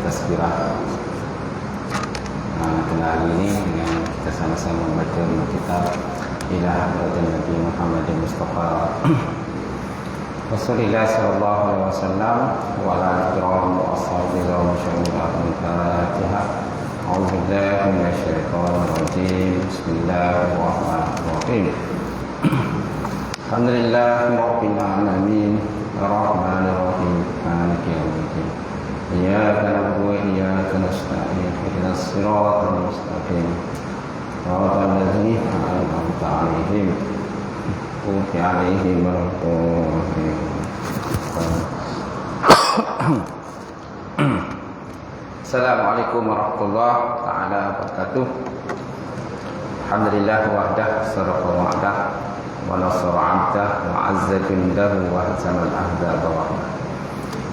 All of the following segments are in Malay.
tazkirah. Pada hari ini dengan kita sama-sama membaca kitab ila hadratin Nabi Muhammad Mustafa Rasulullah sallallahu alaihi wasallam wa ala alihi wa ashabihi wa Al-Fatihah. A'udzu billahi minasy syaithanir rajim. Bismillahirrahmanirrahim. Alhamdulillahi rabbil alamin. Ar-Rahmanir Rahim. Maliki yaumiddin. Iyyaka na'budu wa iyyaka nasta'in. Ihdinas siratal mustaqim. Siratal ladzina an'amta 'alaihim ghairil alaihim waladdallin. Assalamualaikum warahmatullahi taala wabarakatuh. Alhamdulillah wahdah sarafa wa'dah wa nasara 'abdah wa 'azza jundahu wa hazama al-ahzaba wahdah.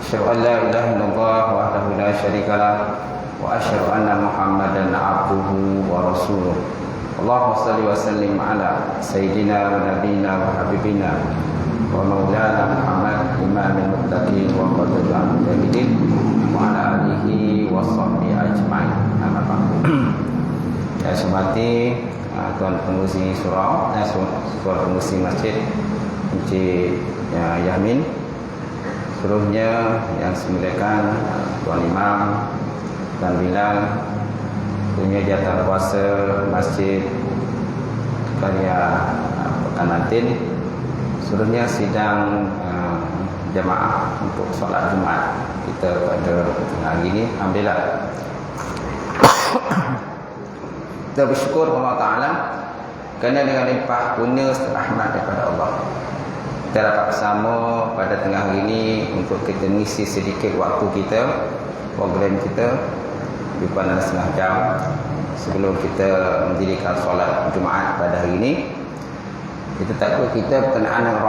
Asyhadu an la ilaha illallah wahdahu la syarika lah wa asyhadu anna Muhammadan 'abduhu wa rasuluh. Allahumma shalli wa sallim ala sayyidina wa nabiyina wa habibina wa maulana Muhammad imamil muttaqin wa qadil al-mujahidin wa ala alihi wa sahbihi ajma'in. Amma ba'du. Ya semati tuan pengurusi surau, tuan pengurusi masjid Encik Yamin, seluruhnya yang semuliakan Tuan Imam, Tuan Bilal, punya jatah kuasa masjid karya Pekanantin, seluruhnya sidang jemaah untuk solat Jumaat kita pada hari ini. Alhamdulillah kita bersyukur Allah Ta'ala kerana dengan limpah kurnia serta rahmat daripada Allah kita dapat bersama pada tengah hari ini untuk kita mengisi sedikit waktu kita, program kita lebih kurang setengah jam sebelum kita mendirikan solat Jumaat pada hari ini. Kita takut kita berkenaan dengan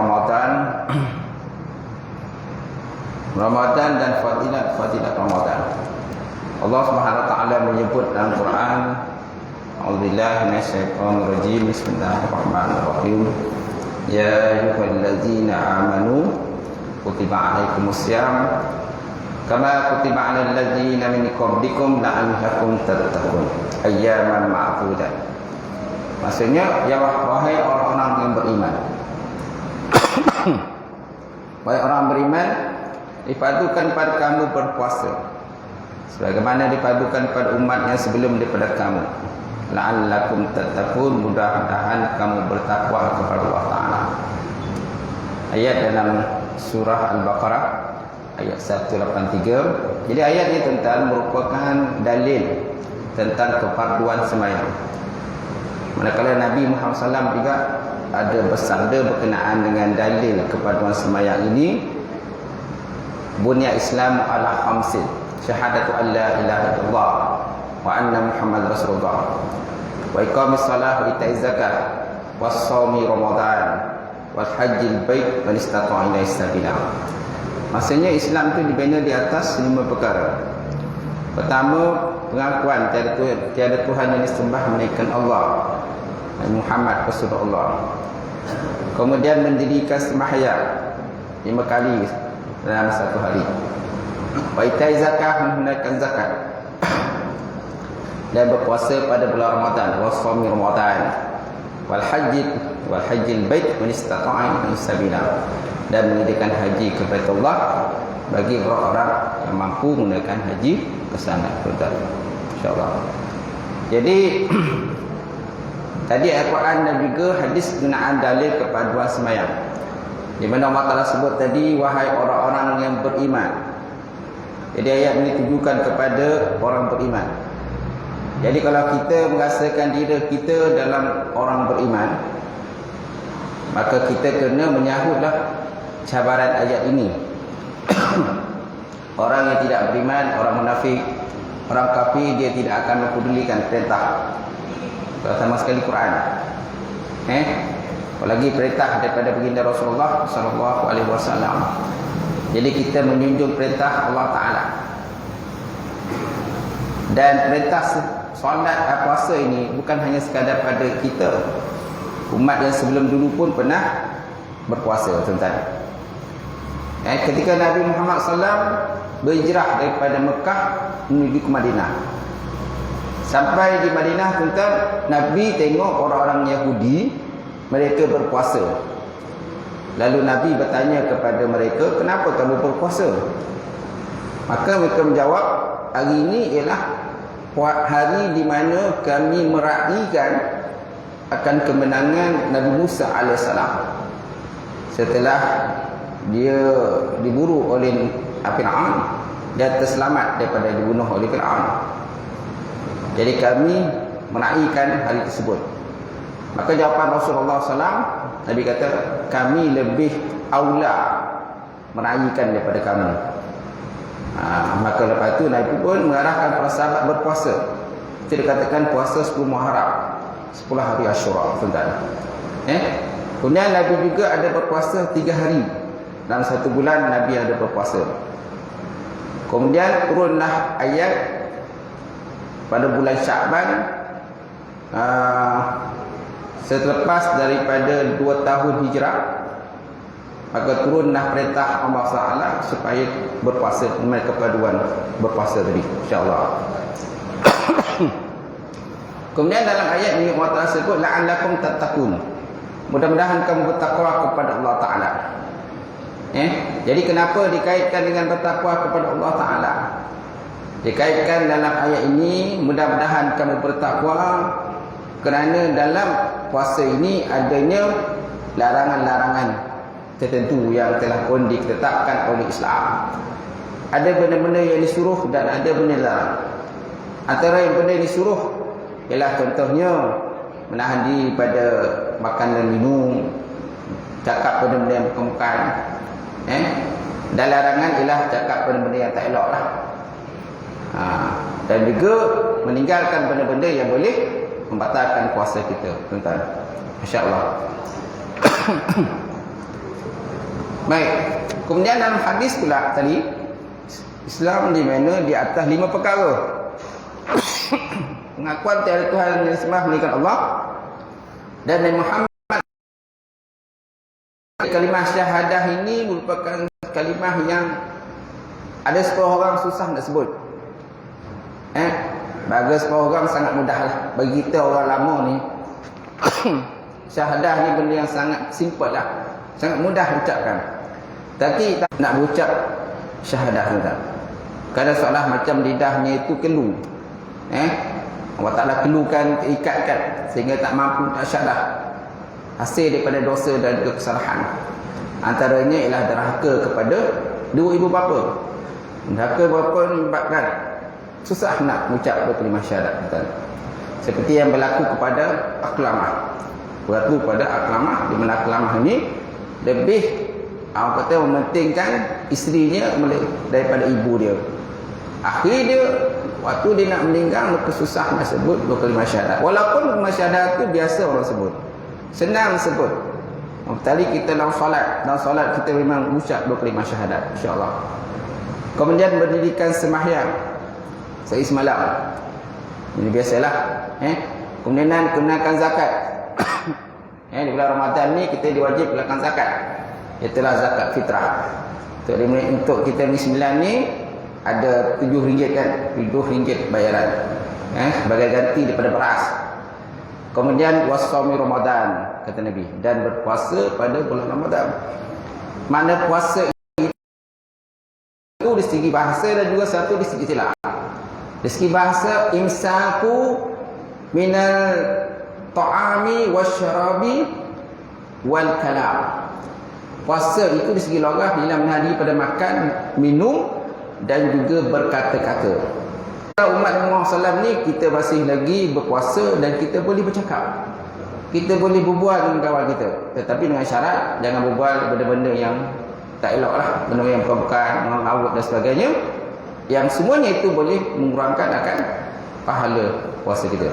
Ramadan dan fadilat Ramadan. Allah Subhanahu wa taala menyebut dalam Quran, A'udzubillahi minasyaitonir rajim. Bismillahirrahmanirrahim. Ya ayyuhallazina amanu kutiba alaikumusiyam kama kutiba alal ladzina min qablikum la'allakum tattaqun ayyaman ma'dudat. Maksudnya, ya wahai orang-orang yang beriman. Wahai orang beriman, dipadukan pada kamu berpuasa sebagaimana dipadukan pada umat yang sebelum daripada kamu. La'allakum tattaqun, mudah-mudahan kamu bertakwa kepada Allah Ta'ala. Ayat dalam surah Al-Baqarah ayat 183. Jadi ayat ini merupakan dalil tentang kefarduan sembahyang. Manakala Nabi Muhammad SAW juga ada bersabda berkenaan dengan dalil kefarduan sembahyang ini. Bunya Islam ala khamsin, syahadatu an la ilaha illallah wa anna Muhammad Rasulullah wa iqamis salah wa ita'iz zakat wa shaumi Ramadan wa hajjil bait man istata'a ilaihi sabila. Maksudnya Islam itu dibina di atas 5 perkara. Pertama, pengakuan tiada Tuhan yang disembah melainkan Allah, Muhammad Rasulullah. Kemudian mendirikan sembahyang 5 kali dalam satu hari. Wa ita'iz zakat, menunaikan zakat. Dan berpuasa pada bulan Ramadan, wa shaumi Ramadan, wal hajjil bait man istata'a ilaihi sabila. Dan mengadakan haji ke Baitullah bagi orang-orang yang mampu menggunakan haji ke sana, insyaallah. Jadi tadi Al-Quran dan juga hadis berkenaan dalil kepaduan sembahyang, di mana Allah Ta'ala sebut tadi wahai orang-orang yang beriman. Jadi ayat ini ditujukan kepada orang beriman. Jadi kalau kita merasakan diri kita dalam orang beriman, maka kita kena menyahutlah cabaran ayat ini. Orang yang tidak beriman, orang munafik, orang kafir, dia tidak akan mempedulikan perintah, terutama sekali Quran. Apalagi perintah daripada baginda Rasulullah sallallahu alaihi wasallam. Jadi kita menjunjung perintah Allah Taala. Dan perintah solat puasa ini bukan hanya sekadar pada kita. Umat yang sebelum dulu pun pernah berpuasa, tuan-tuan. Ketika Nabi Muhammad SAW berhijrah daripada Mekah menuju ke Madinah. Sampai di Madinah, tuan-tuan, Nabi tengok orang-orang Yahudi, mereka berpuasa. Lalu Nabi bertanya kepada mereka, kenapa kamu berpuasa? Maka mereka menjawab, hari ini ialah hari di mana kami meraihkan akan kemenangan Nabi Musa AS setelah dia diburu oleh Fir'aun dan terselamat daripada dibunuh oleh Fir'aun. Jadi kami meraihkan hari tersebut. Maka jawapan Rasulullah SAW, Nabi kata, kami lebih aula meraihkan daripada kamu. Maka lepas itu Nabi pun mengarahkan para sahabat berpuasa. Itu dikatakan puasa 10 Muharram, 10 hari Ashura, tuan-tuan. Kemudian Nabi juga ada berpuasa 3 hari. Dalam 1 bulan Nabi ada berpuasa. Kemudian turunlah ayat pada bulan Sya'ban, selepas daripada 2 tahun hijrah, maka turunlah perintah Allah Ta'ala supaya berpuasa, memiliki kepaduan berpuasa tadi, insyaAllah. Kemudian dalam ayat ini Allah Ta'ala sebut la'allakum tattaqun, mudah-mudahan kamu bertakwa kepada Allah Ta'ala. Jadi kenapa dikaitkan dengan bertakwa kepada Allah Ta'ala? Dikaitkan dalam ayat ini, mudah-mudahan kamu bertakwa, kerana dalam puasa ini adanya larangan-larangan tertentu yang telah pun ditetapkan oleh Islam. Ada benda-benda yang disuruh dan ada benda larang. Antara yang benda yang disuruh ialah contohnya menahan diri pada makan dan minum, cakap benda-benda yang bukan-bukan. Dan larangan ialah cakap benda-benda yang tak elok lah. Dan juga meninggalkan benda-benda yang boleh membatalkan puasa kita, tuan-tuan. Insya-Allah. Baik. Kemudian dalam hadis pula tadi, Islam di mana di atas 5 perkara. Pengakuan tiada Tuhan yang disembah melainkan Allah dan Nabi Muhammad. Kalimah syahadah ini merupakan kalimah yang ada 10 orang susah nak sebut. Bagi 10 orang sangat mudah lah. Bagi kita orang lama ni syahadah ni benda yang sangat simple lah, sangat mudah ucapkan. Tapi tak nak berucap syahadah tuan. Kadang seolah macam lidahnya itu kelu. Allah Ta'ala kelukan, ikatkan sehingga tak mampu nak syahadah. Hasil daripada dosa dan juga kesalahan. Antaranya ialah derhaka kepada dua ibu bapa. Derhaka bapa menyebabkan susah nak mengucap kalimah syahadat, betul. Seperti yang berlaku kepada Aklamah. Berlaku pada Aklamah, di mana Aklamah ini lebih kata mementingkan isterinya daripada ibu dia. Akhirnya dia, waktu dia nak meninggal, maka susah nak sebut kalimah syahadat. Walaupun kalimah syahadat itu biasa orang sebut, senang sebut. Tadi kita dalam solat kita memang ucap kalimah syahadat, insya-Allah. Kemudian berdirikan sembahyang sehari semalam, ini biasalah. Kemudian kenakan zakat. Di bulan Ramadan ni kita diwajib kenakan zakat. Itulah zakat fitrah. Untuk kita ni 9 ni ada RM7 kan, RM7 bayaran. Sebagai ganti daripada beras. Kemudian wassaumi Ramadan, kata Nabi, dan berpuasa pada bulan Ramadan. Mana puasa itu dari segi bahasa dan juga satu dari segi istilah. Dari segi bahasa, imsaku minal ta'ami wasyarabi wal kalam. Puasa itu dari segi logah ialah menahan diri pada makan, minum dan juga berkata-kata. Umat Muhammad SAW ni kita masih lagi berpuasa dan kita boleh bercakap. Kita boleh berbual dengan kawan kita, tetapi dengan syarat jangan berbual benda-benda yang tak elok lah, benda yang bukan, mengawut dan sebagainya, yang semuanya itu boleh mengurangkan akan pahala puasa kita.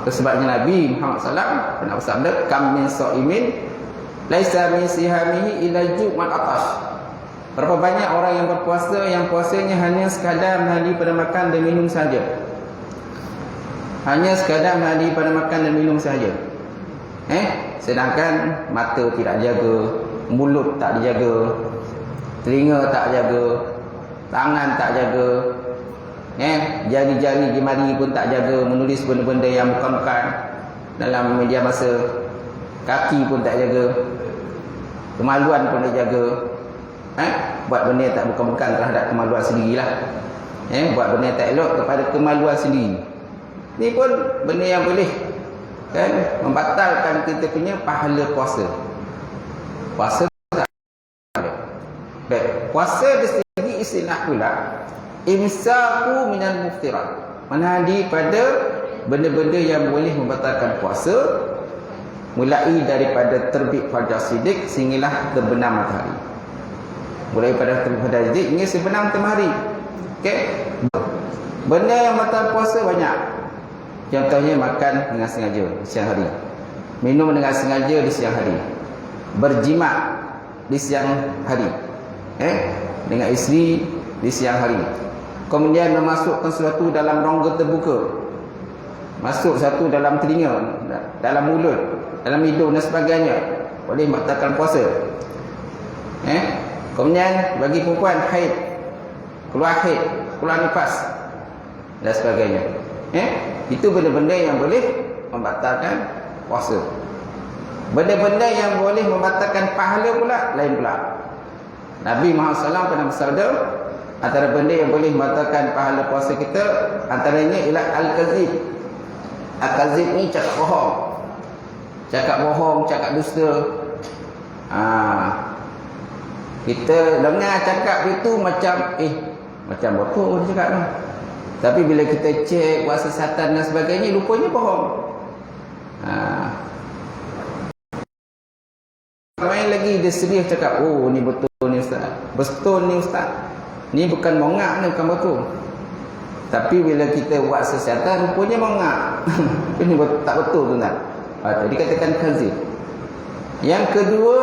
Sebabnya Nabi Muhammad SAW pernah bersabda, kam min sa'imin laisa min sihamihi ila ju'man atash. Berapa banyak orang yang berpuasa yang puasanya hanya sekadar menahan pada makan dan minum saja. Hanya sekadar menahan pada makan dan minum saja. Sedangkan mata tidak jaga, mulut tak dijaga, telinga tak jaga, tangan tak jaga, jari-jari jemari pun tak jaga, menulis benda-benda yang bukan-bukan dalam media masa, kaki pun tak jaga, kemaluan pun tak jaga, buat benda yang tak bukan-bukan terhadap kemaluan sendirilah, buat benda yang tak elok kepada kemaluan sendiri. Ni pun benda yang boleh membatalkan kita punya pahala puasa. Puasa tak boleh. Baik, puasa dari segi istilah pula imsaku minal muftirat, menahan pada benda-benda yang boleh membatalkan puasa, mulai daripada terbit fajar siddiq sehinggalah terbenam matahari. Mulai pada terbit fajar siddiq hingga sebenam matahari. Okey. Benda yang batal puasa banyak. Contohnya makan dengan sengaja di siang hari, minum dengan sengaja di siang hari, berjima di siang hari, dengan isteri di siang hari, kemudian memasukkan sesuatu dalam rongga terbuka, masuk satu dalam telinga, dalam mulut, dalam hidung dan sebagainya, boleh membatalkan puasa. Kemudian bagi perempuan haid, keluar nifas dan sebagainya, itu benda-benda yang boleh membatalkan puasa. Benda-benda yang boleh membatalkan pahala pula lain pula. Nabi Muhammad SAW pernah bersabda, antara benda yang boleh membatalkan pahala puasa kita antaranya ialah al-kazib. Al-kazib ni cakap bohong, cakap dusta. Kita dengar cakap itu macam macam betul cakap tu. Tapi bila kita cek buat siasatan dan sebagainya, rupanya bohong. Lain lagi dia serius cakap, oh ni betul ni ustaz, betul ni ustaz, ni bukan mongak ni, bukan betul. Tapi bila kita buat siasatan, rupanya mongak. Ini tak betul tuan. Tadi katakan kazib. Yang kedua,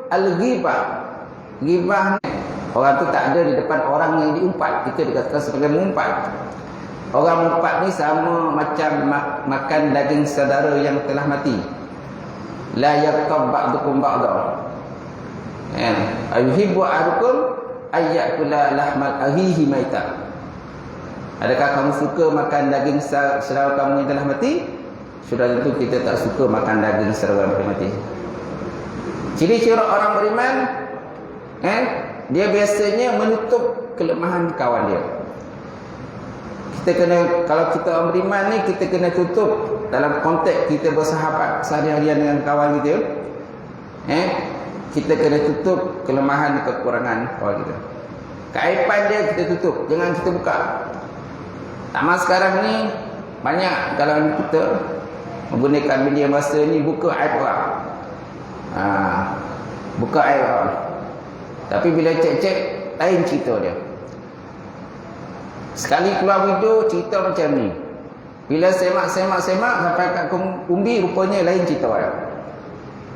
al-ghibah. Ghibah ni orang tu tak ada di depan orang yang diumpat, kita dikatakan sebagai mengumpat. Orang mengumpat ni sama macam makan daging saudara yang telah mati. La yaqab ba'dukum ba'da. Ayuhibbu ahadukum ayyakula lahmal ahihi maita. Adakah kamu suka makan daging saudara kamu yang telah mati? Sudah tentu kita tak suka makan daging saudara yang telah mati. Ciri-ciri orang beriman, dia biasanya menutup kelemahan kawan dia. Kita kena, kalau kita orang beriman ni, kita kena tutup dalam konteks kita bersahabat sehari-harian dengan kawan kita. Kita kena tutup kelemahan dan kekurangan kawan kita. Keaiban dia kita tutup, jangan kita buka. Zaman sekarang ni banyak kalau kita menggunakan media masa ni, buka aib orang. Buka aib orang. Tapi bila cek-cek, lain cerita dia. Sekali keluar video, cerita macam ni. Bila semak sampai kat umbi, rupanya lain cerita dia.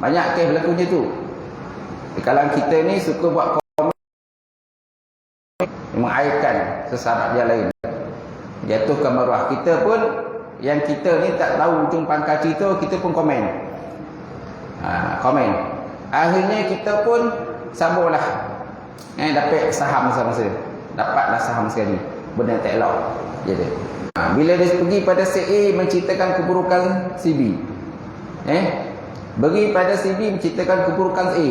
Banyak kes berlakunya tu. Di kalangan kita ni suka buat komen, mengaibkan sesahabat dia lain, jatuhkan maruah. Kita pun, yang kita ni tak tahu ujung pangkal cerita, kita pun komen. Komen. Akhirnya kita pun sabarlah, dapat saham sama-sama. Dapatlah saham sekali. Benda tak elok. Jadi, bila dia pergi pada si A menceritakan keburukan si B, pergi pada si B menceritakan keburukan A,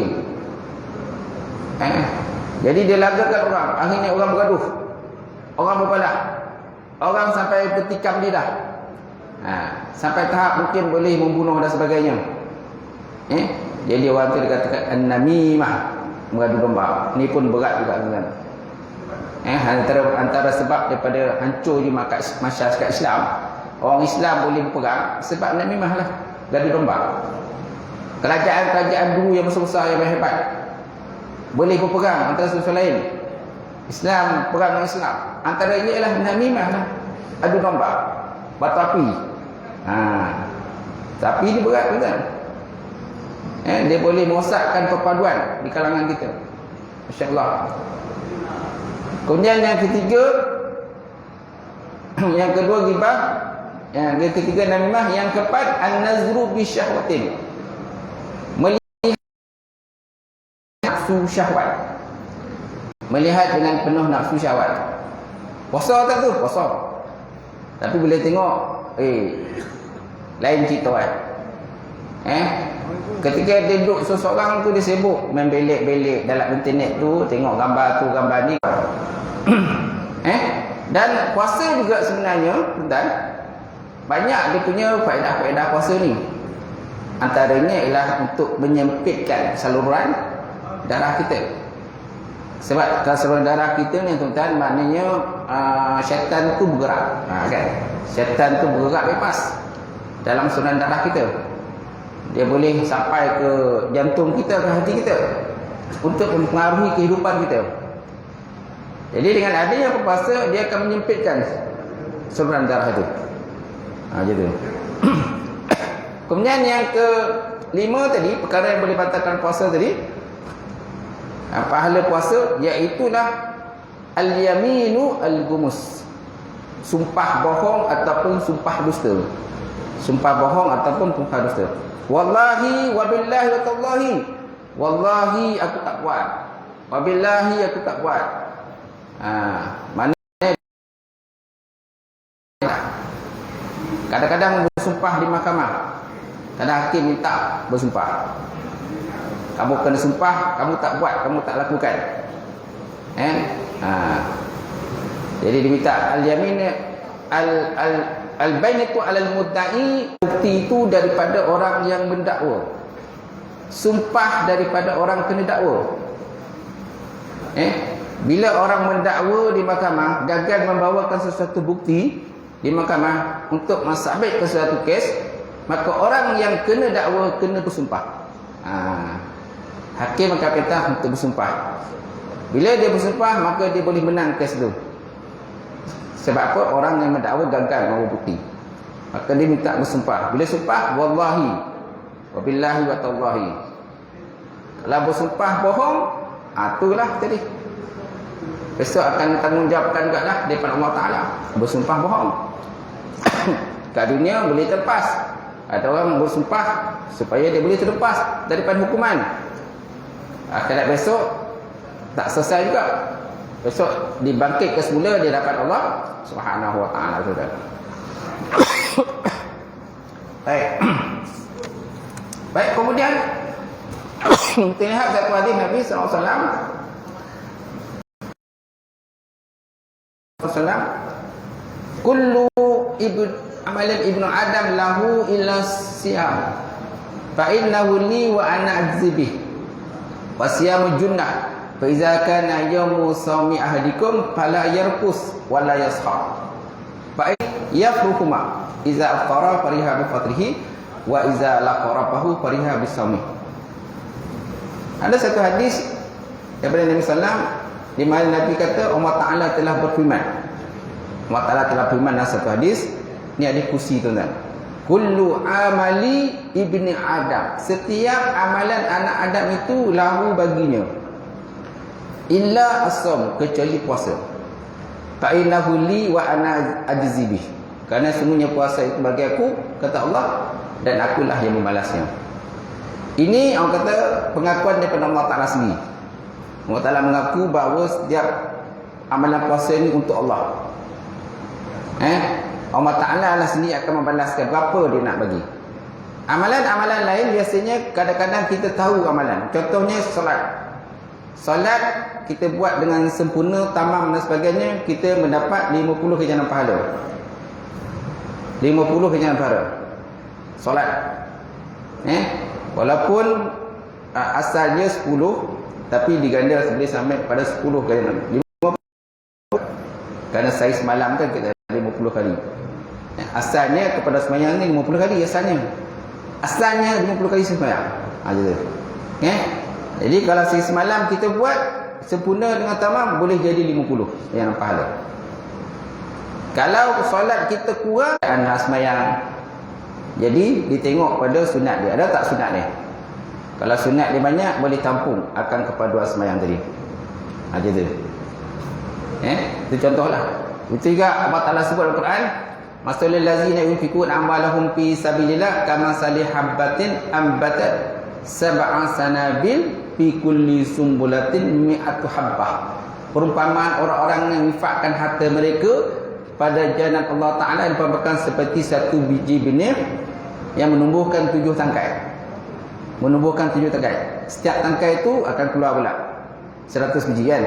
jadi dia lagakan orang. Akhirnya orang bergaduh, orang berbalah, orang sampai bertikam lidah, sampai tahap mungkin boleh membunuh dan sebagainya. Jadi orang tu dikatakan an-namimah, mengadu domba. Ini pun berat juga dengan antara sebab daripada hancurnya masyarakat Islam. Orang Islam boleh berperang sebab namimah lah, gadu domba. Kerajaan-kerajaan dulu yang besar-besar yang hebat boleh berperang antara satu lain. Islam perang dengan Islam, antaranya ialah namimah lah, adu domba, batu api. Tapi ini berat kan? Dia boleh merosakkan perpaduan di kalangan kita. Masya-Allah. Kemudian yang ketiga, yang kedua ghibah, yang ketiga namimah, yang keempat an-nazru bi syahwatin. nafsu syahwat. Melihat dengan penuh nafsu syahwat. Puasa tak tu? Puasa. Tapi bila tengok, lain cerita kan. Ketika dia duduk seseorang tu, dia sibuk main belik-belik dalam internet tu, tengok gambar tu, gambar ni. Dan puasa juga sebenarnya, tuan, banyak dia punya faedah-faedah puasa ni. Antaranya ialah untuk menyempitkan saluran darah kita. Sebab kalau saluran darah kita ni, tuan-tuan, maknanya syaitan tu bergerak. Kan? Syaitan tu bergerak bebas dalam saluran darah kita. Dia boleh sampai ke jantung kita, ke hati kita, untuk mempengaruhi kehidupan kita. Jadi dengan adanya puasa, dia akan menyempitkan saluran darah itu. Gitu. Kemudian yang kelima tadi, perkara yang boleh batalkan puasa tadi, pahala puasa, iaitulah al-yaminu al-gumus. Sumpah bohong ataupun sumpah dusta. Sumpah bohong ataupun sumpah dusta. Wallahi wabillahi wa tallahi. Wallahi aku tak buat. Wabillahi aku tak buat. Maknanya kadang-kadang bersumpah di mahkamah. Kadang hakim minta bersumpah. Kamu kena sumpah, kamu tak buat, kamu tak lakukan. Jadi diminta al-yamin al-bainatu 'alal mudda'i, bukti itu daripada orang yang mendakwa. Sumpah daripada orang kena dakwa. Bila orang mendakwa di mahkamah gagal membawakan sesuatu bukti di mahkamah untuk mensabitkan sesuatu kes, maka orang yang kena dakwa kena bersumpah. Hakim akan perintah untuk bersumpah. Bila dia bersumpah, maka dia boleh menang kes itu. Sebab apa? Orang yang mendakwa gagal membawa bukti, maka dia minta bersumpah. Bila sumpah, wallahi wabillahi wa tallahi. Kalau bersumpah bohong, itulah tadi, besok akan tanggungjawabkan juga lah daripada Allah Ta'ala. Bersumpah bohong kat dunia boleh terlepas. Ada orang bersumpah supaya dia boleh terlepas daripada hukuman. Akhirat besok tak selesai juga. Besok dibangkitkan semula, dia dapat Allah Subhanahu wa Ta'ala. Baik. Baik, kemudian kita lihat satu hadis Nabi SAW. Kullu amalan ibnu Adam lahu illa siyam, fa innahu li wa ana ajzi bih, wa siyamu junnah, fa iza kana yawmu sawmi ahadikum fala yarqus wa la yaskhar, fa yafruhuma iza aftara fariha bi fatrihi wa iza laqarabahu fariha bi sawmi. Ada satu hadis daripada Nabi sallallahu, di mana Nabi kata Allah Ta'ala telah berfirman. Allah Ta'ala telah berfirman dalam satu hadis. Ni ada kursi, tuan-tuan. Kullu amali ibni Adam, setiap amalan anak Adam itu lahu baginya, illa as-shaum, kecuali puasa. Fa innahu li wa ana ajzi bih, kerana sungguhnya puasa itu bagi aku, kata Allah, dan akulah yang membalasnya. Ini orang kata pengakuan daripada Allah Ta'ala sendiri. Allah Ta'ala mengaku bahawa setiap amalan puasa ini untuk Allah. Allah Ta'ala lah sendiri akan membalaskan berapa dia nak bagi. Amalan-amalan lain biasanya kadang-kadang kita tahu amalan. Contohnya solat. Solat kita buat dengan sempurna, tamam dan sebagainya, kita mendapat 50 ganjaran pahala. 50 ganjaran pahala solat. Walaupun asalnya 10, tapi diganda boleh sampai pada 10 ganjaran. 50. Kerana saya semalam kan kita 50 kali. Asalnya kepada sembahyang ni 50 kali asalnya. Asalnya 50 kali sembahyang. Gitu. Jadi kalau saya semalam kita buat sempurna dengan tamam, boleh jadi 50 yang pahala. Kalau solat kita kurang dan sembahyang, jadi ditengok pada sunat dia. Ada tak sunat dia? Kalau sunat dia banyak, boleh tampung akan kepada sembahyang tadi. Gitu. Itu contohlah. Itu juga Allah Ta'ala sebut dalam Al-Quran, masalul ladzina yunfikun amwalahum fi sabilillah kama sali habbatin ambatat sab'a sanabil fi kulli sumbulatin mi'atu habbah. Perumpamaan orang-orang yang infakkan harta mereka pada jalan Allah Ta'ala diperbekakan seperti satu biji benih yang menumbuhkan 7 tangkai. Menumbuhkan 7 tangkai. Setiap tangkai itu akan keluar pula 100 biji kan.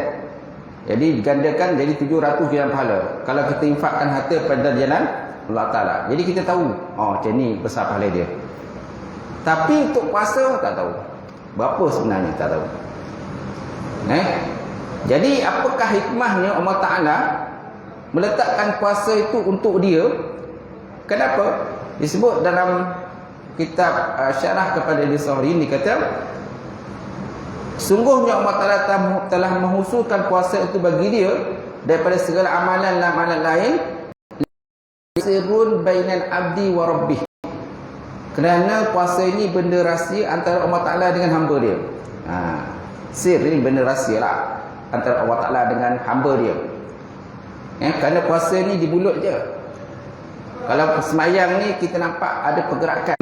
Jadi digandakan jadi 700 jalan pahala kalau kita infakkan harta pada jalan Allah Ta'ala. Jadi kita tahu, oh macam ni besar pahala dia. Tapi untuk puasa tak tahu. Berapa sebenarnya tak tahu. Jadi apakah hikmahnya Allah Ta'ala meletakkan puasa itu untuk dia? Kenapa? Disebut dalam kitab syarah kepada Al-Sahri ini kata, sungguhnya Allah Ta'ala telah menghususkan puasa itu bagi dia daripada segala amalan lain, sirrun bainal abdi wa rabbih. Kerana puasa ini benda rahsia antara Allah Ta'ala dengan hamba dia. Sir ini benda rahsia lah antara Allah Ta'ala dengan hamba dia. Kerana puasa ni di mulut je. Kalau semayang ni kita nampak ada pergerakan,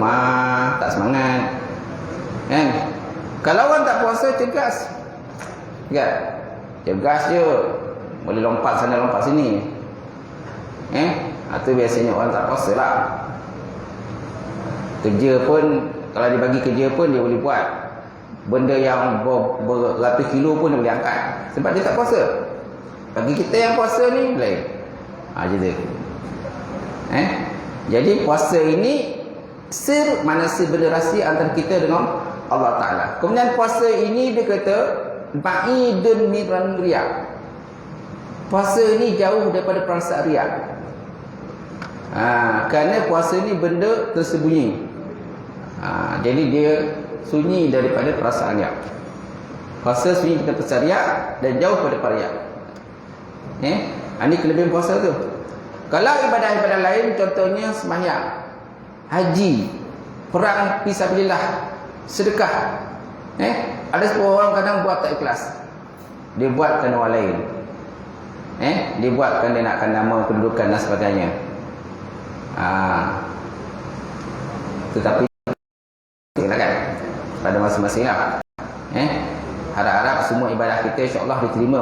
tak semangat. Kalau orang tak puasa cergas, cergas je, boleh lompat sana lompat sini. Itu biasanya orang tak puasa lah. Kerja pun, kalau dia bagi kerja pun dia boleh buat. Benda yang beratus kilo pun dia boleh angkat, sebab dia tak puasa. Bagi kita yang puasa ni lain. Macam tu. Jadi puasa ini sir, mana sir benda rahsia antara kita dengan Allah Ta'ala. Kemudian puasa ini dia kata ba'idun miran riya. Puasa ini jauh daripada perasaan riya. Kerana puasa ini benda tersembunyi. Jadi dia sunyi daripada perasaan riya. Puasa sunyi daripada perasaan riya dan jauh daripada riya. Ini kelebihan puasa tu. Kalau ibadah-ibadah lain, contohnya sembahyang, haji, perang fisabilillah, sedekah, ada sebuah orang kadang buat tak ikhlas. Dia buat kerana orang lain. Dia buat kerana dia nakkan nama, kedudukan dan sebagainya. Tetapi kan pada masing-masing lah. Harap-harap semua ibadah kita insya-Allah diterima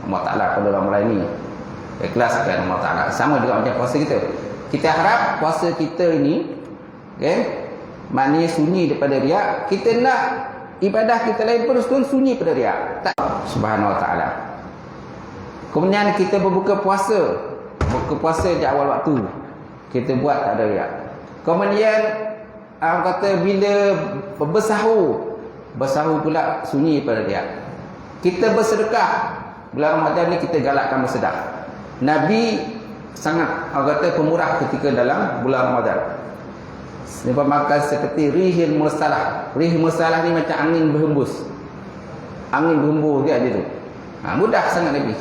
Allah Ta'ala pada ramalan ini. Ikhlaskan Allah Ta'ala. Sama juga macam puasa kita. Kita harap puasa kita ini maknanya sunyi daripada riak. Kita nak ibadah kita lain pun sunyi daripada riak. Tak. Subhanahu Wa Ta'ala. Kemudian kita berbuka puasa. Buka puasa di awal waktu. Kita buat tak ada riak. Kemudian kata bila bersahur pula sunyi daripada riak. Kita bersedekah. Bulan Ramadan ni kita galakkan bersedekah. Nabi sangat kata pemurah ketika dalam bulan Ramadan. Sebab makan seperti rihil mursalah. Rihil mursalah ni macam angin berhembus. Angin berhembus dia tu. Mudah sangat Nabi.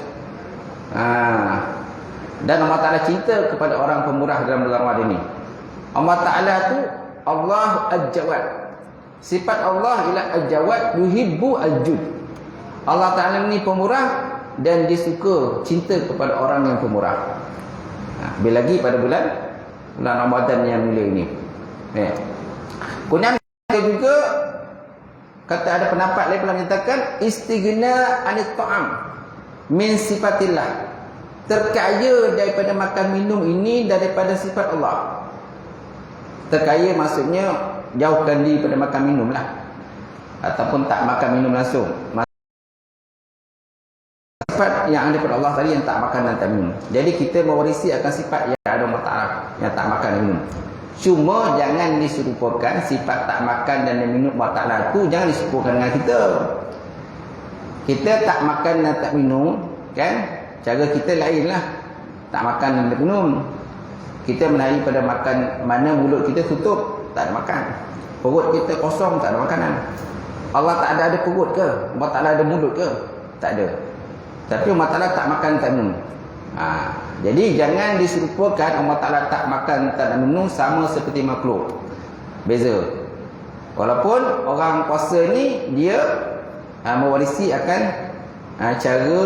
Dan Allah Ta'ala cinta kepada orang pemurah dalam bulan Ramadan ni. Allah Ta'ala tu Allah Al-Jawad. Sifat Allah ialah Al-Jawad, yuhibbu al-jud. Allah Ta'ala ni pemurah dan dia suka, cinta kepada orang yang pemurah. Lebih lagi pada bulan Ramadan yang mulia ini. Kemudian juga kata ada pendapat lain pula menyatakan istighna anit ta'am min sifatillah. Terkaya daripada makan minum ini daripada sifat Allah. Terkaya maksudnya jauhkan diri pada makan minum lah, ataupun tak makan minum langsung. Sifat yang ada pada Allah tadi yang tak makan dan tak minum. Jadi kita mewarisi akan sifat yang ada Allah Ta'ala yang tak makan dan minum. Cuma jangan diserupakan sifat tak makan dan minum Allah Ta'ala tu, jangan diserupakan dengan kita. Kita tak makan dan tak minum, kan? Cara kita lain lah. Tak makan dan tak minum. Kita menarik pada makan, mana mulut kita tutup, tak ada makan. Perut kita kosong, tak ada makanan. Allah tak ada perut ke? Allah Ta'ala ada mulut ke? Tak ada. Tapi Allah Ta'ala tak makan tak minum. Jadi jangan diserupakan Allah Ta'ala tak makan tak minum sama seperti makhluk. Beza. Walaupun orang puasa ni dia mewarisi akan cara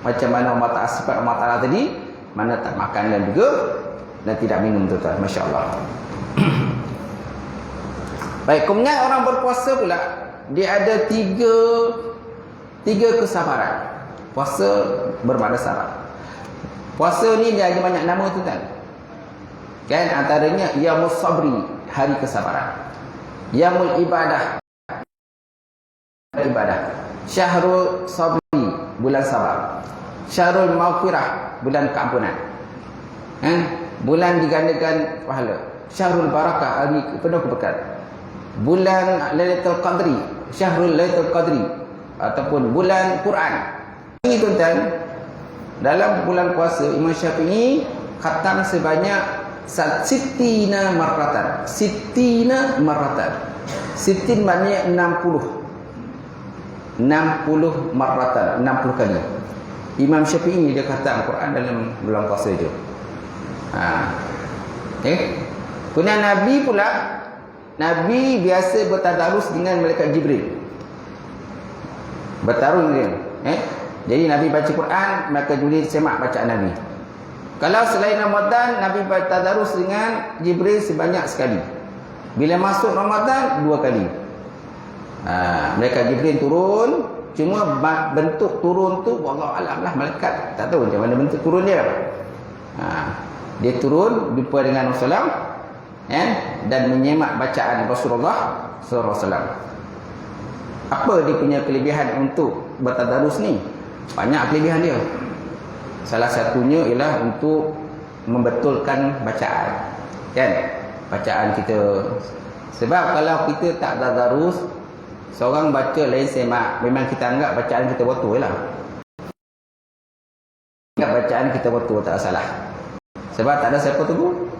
macam mana Allah Ta'ala, sifat Allah Ta'ala tadi, mana tak makan dan juga dan tidak minum tuan-tuan. Masya Allah. Baik, kemudian orang berpuasa pula dia ada tiga kesabaran. Puasa bermakna sabar. Puasa ni dia ada banyak nama tuan. Kan antaranya Yaumul Sabri, hari kesabaran. Yaumul Ibadah, Syahrul Sabri, bulan sabar. Syahrul Maghfirah, bulan keampunan. Bulan digandakan pahala. Syahrul Barakah, hari penuh keberkatan. Bulan Lailatul Qadri, Syahrul Lailatul Qadri, ataupun bulan Quran. Ini tuan-tuan, dalam bulan puasa Imam Syafi'i khatam sebanyak sitina marratan. Sitina marratan. Sitin maknanya 60 marratan, 60 kali. Imam Syafi'i dia khatam Quran dalam bulan puasa itu. Kemudian Nabi pula, Nabi biasa bertadarus dengan malaikat Jibril. Bertaruh dengan jadi Nabi baca Quran, maka Jibril semak bacaan Nabi. Kalau selain Ramadan, Nabi bertadarus dengan Jibril sebanyak sekali. Bila masuk Ramadan, 2 kali. Malaikat Jibril turun, cuma bentuk turun tu wallahu alam lah, malaikat tak tahu macam mana bentuk turun dia. Dia turun jumpa dengan Rasulullah dan menyemak bacaan Rasulullah sallallahu alaihi wasallam. Apa dia punya kelebihan untuk bertadarus ni? Banyak kelebihan dia. Salah satunya ialah untuk membetulkan bacaan. Kan? Bacaan kita. Sebab kalau kita tak tadarus, seorang baca lain semak, memang kita anggap bacaan kita betul lah. Anggap bacaan kita betul, tak salah. Sebab tak ada siapa tegur.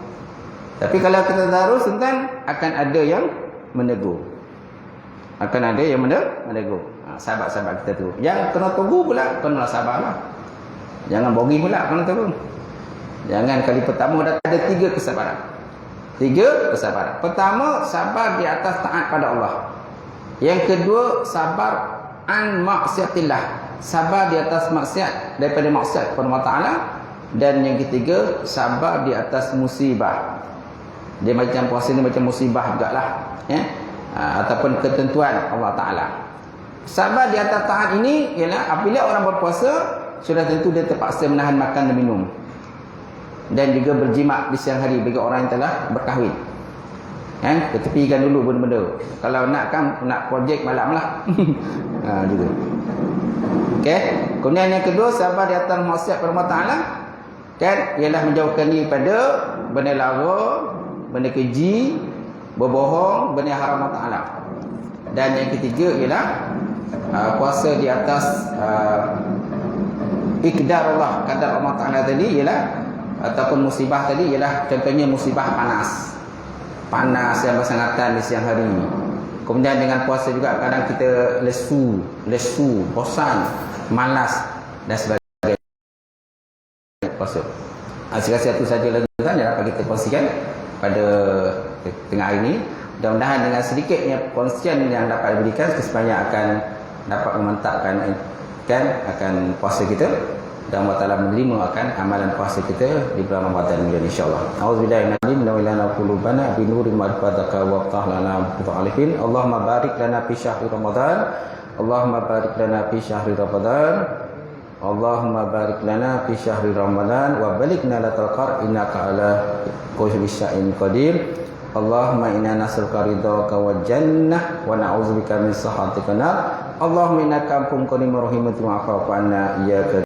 Tapi kalau kita tadarus, kan akan ada yang menegur. Akan ada yang menegur. Sahabat-sahabat kita tu. Yang kena tegur pula, kena sabarlah. Jangan bogi pula kena tegur. Jangan kali pertama dah ada 3 kesabaran. 3 kesabaran. Pertama, sabar di atas taat pada Allah. Yang kedua, sabar an maksiatillah. Sabar di atas maksiat, daripada maksiat kepada Allah Ta'ala. Dan yang ketiga, sabar di atas musibah. Dia macam puasa ni macam musibah jugalah. Ataupun ketentuan Allah Ta'ala. Sabar di atas taat ini ialah apabila orang berpuasa, sudah tentu dia terpaksa menahan makan dan minum. Dan juga berjimat di siang hari bagi orang yang telah berkahwin. Ketepikan dulu benda-benda. Kalau nak projek malam lah. Juga. Okey. Kemudian yang kedua, sabar di atas maksiat kepada Allah Ta'ala. Kan? Ialah menjauhkan diri pada benda lara, benda keji, berbohong, benda haram Allah Ta'ala. Dan yang ketiga ialah puasa di atas ikdar Allah, kadar Allah Ta'ala tadi ialah, ataupun musibah tadi ialah, contohnya musibah panas yang bersangatan di siang hari. Kemudian dengan puasa juga kadang kita lesu, bosan, malas dan sebagainya. Puasa. Saya rasa itu saja lagi yang dapat kita kongsikan pada tengah hari ini. Mudah-mudahan dengan sedikitnya perkongsian yang dapat diberikan, kesemuanya akan dapat memantapkan akan puasa kita, dan Allah Ta'ala menerima akan amalan puasa kita di bulan Ramadan ini, insyaAllah. A'udzubillahi minasyaitonir rajim. Qulubana bi nuri ma'rifatika wa ftah lana alifin. Allahumma barik lana fi syahri Ramadan. Allahumma barik lana fi syahri Ramadan. Allahumma barik lana fi syahri Ramadan wa balighna latal qar innaka ala kulli syai'in qadir. Allahumma inna nas'aluka ridhaka wal jannah wa na'udzubika min sakhatika nar. Allahumma innaka afuwwun karimur rahimun wa'fu 'anna iyyaka